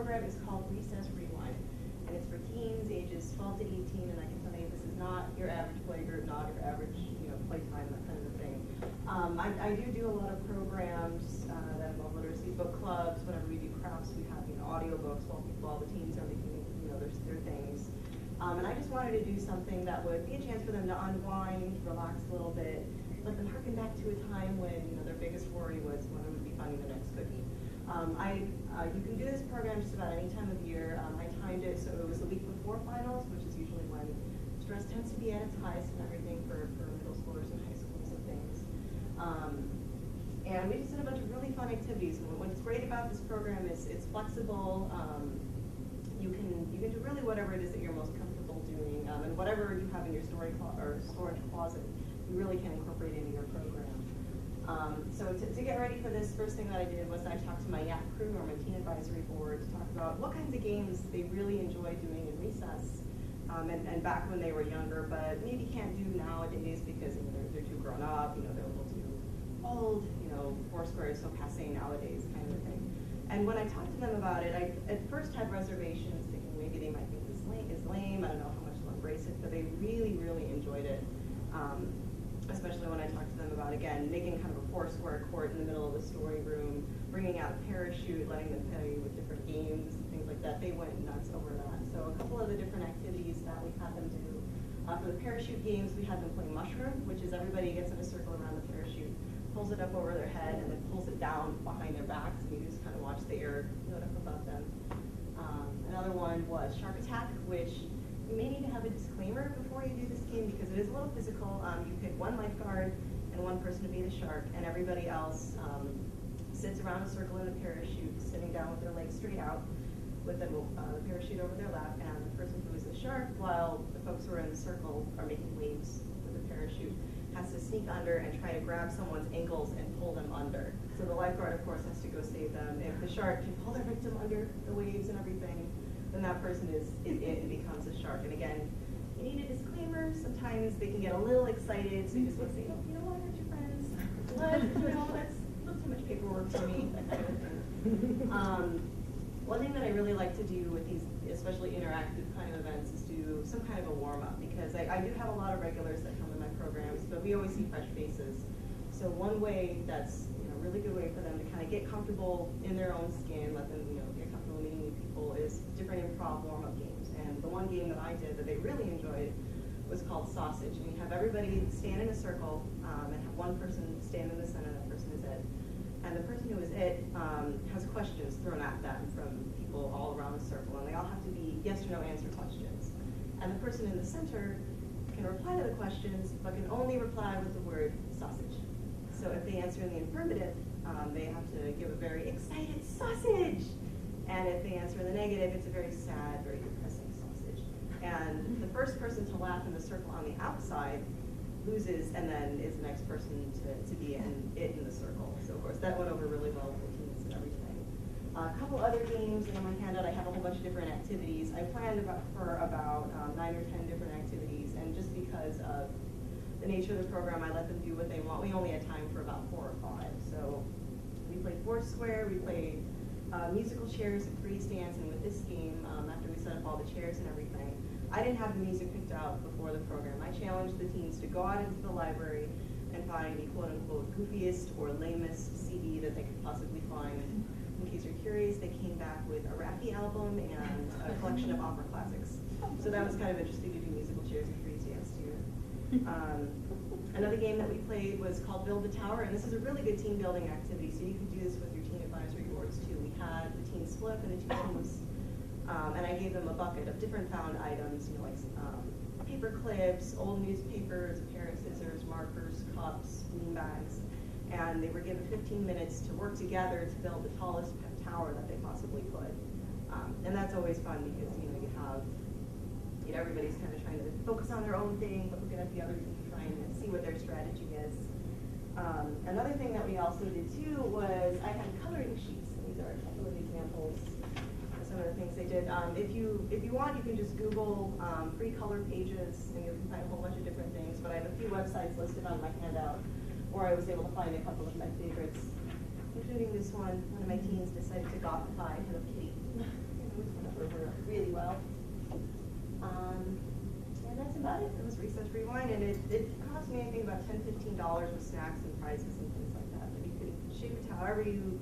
program is called Recess Rewind, and it's for teens ages 12 to 18, and I can tell you this is not your average play group, not your average playtime, that kind of a thing. I do a lot of programs that involve literacy book clubs. Whenever we do crafts, we have audiobooks while the teens are making their things. And I just wanted to do something that would be a chance for them to unwind, relax a little bit, let them harken back to a time when their biggest worry was when they would be finding the next cookie. You can do this program just about any time of year. I timed it so it was the week before finals, which is usually when stress tends to be at its highest and everything for middle schoolers and high schools and things. And we just did a bunch of really fun activities. And what's great about this program is it's flexible. You can do really whatever it is that you're most comfortable doing, and whatever you have in your storage closet, you really can incorporate into your program. So to get ready for this, first thing that I did was I talked to my YAC crew, or my teen advisory board, to talk about what kinds of games they really enjoy doing in recess, and back when they were younger, but maybe can't do nowadays because they're too grown up, they're a little too old, Foursquare is so passé nowadays, kind of a thing. And when I talked to them about it, I at first had reservations, thinking maybe they might think this is lame, I don't know how much they'll embrace it, but they really, really enjoyed it. Especially when I talked to them about, again, making kind of a Foursquare court in the middle of the story room, bringing out a parachute, letting them play with different games, and things like that. They went nuts over that. So a couple of the different activities that we had them do. For the parachute games, we had them play mushroom, which is everybody gets in a circle around the parachute, pulls it up over their head, and then pulls it down behind their backs, and you just kind of watch the air float up above them. Another one was shark attack, which you may need to have a disclaimer before you do this game because it is a little physical. You pick one lifeguard and one person to be the shark, and everybody else sits around a circle in the parachute, sitting down with their legs straight out, with the parachute over their lap, and the person who is the shark, while the folks who are in the circle are making waves with the parachute, has to sneak under and try to grab someone's ankles and pull them under. So the lifeguard, of course, has to go save them. If the shark can pull their victim under the waves and everything, then that person is it and becomes a shark. And again, you need a disclaimer. Sometimes they can get a little excited, so you just want to say, oh, you don't want to hurt your friends. That's a little too much paperwork for me, that kind of thing. One thing that I really like to do with these, especially interactive kind of events, is do some kind of a warm-up, because I do have a lot of regulars that come in my programs, but we always see fresh faces. So one way that's a really good way for them to kind of get comfortable in their own skin, let them get comfortable meeting new people, is different improv warm-up games. And the one game that I did that they really enjoyed was called Sausage. And you have everybody stand in a circle and have one person stand in the center, that person is it. And the person who is it has questions thrown at them from people all around the circle, and they all have to be yes or no answer questions. And the person in the center can reply to the questions, but can only reply with the word sausage. So if they answer in the affirmative, they have to give a very excited sausage. And if they answer in the negative, it's a very sad, very depressing sausage. And the first person to laugh in the circle on the outside loses, and then is the next person to be in the circle. So of course that went over really well with the teams and everything. A couple other games in my handout. I have a whole bunch of different activities. I planned for about 9 or 10 different activities, and just because of the nature of the program, I let them do what they want. We only had time for about 4 or 5. So we played Foursquare, we played musical chairs and freeze dance, and with this game, after we set up all the chairs and everything, I didn't have the music picked out before the program. I challenged the teens to go out into the library and find the quote-unquote goofiest or lamest CD that they could possibly find. In case you're curious, they came back with a Raffi album and a collection of opera classics. So that was kind of interesting to do musical chairs and freeze dance too. Another game that we played was called Build the Tower, and this is a really good team building activity, so you can do this with your teen advisory boards too. We had the teens split up into 2 teams, and I gave them a bucket of different found items, like paper clips, old newspapers, a pair of scissors, markers, cups, bean bags, and they were given 15 minutes to work together to build the tallest tower that they possibly could. And that's always fun because you have everybody's kind of trying to focus on their own thing, but looking at the other team, trying to see what their strategy is. Another thing that we also did too was I had coloring sheets. And these are a couple of examples of some of the things they did. If you want, you can just Google free color pages, and you can find a whole bunch of different things. But I have a few websites listed on my handout, where I was able to find a couple of my favorites, including this one. One of my teens decided to gothify Hello Kitty. really well. And that's about it. It was Recess Rewind, and it cost me, I think, about $10–15 with snacks and prizes and things like that. But you can shape it however you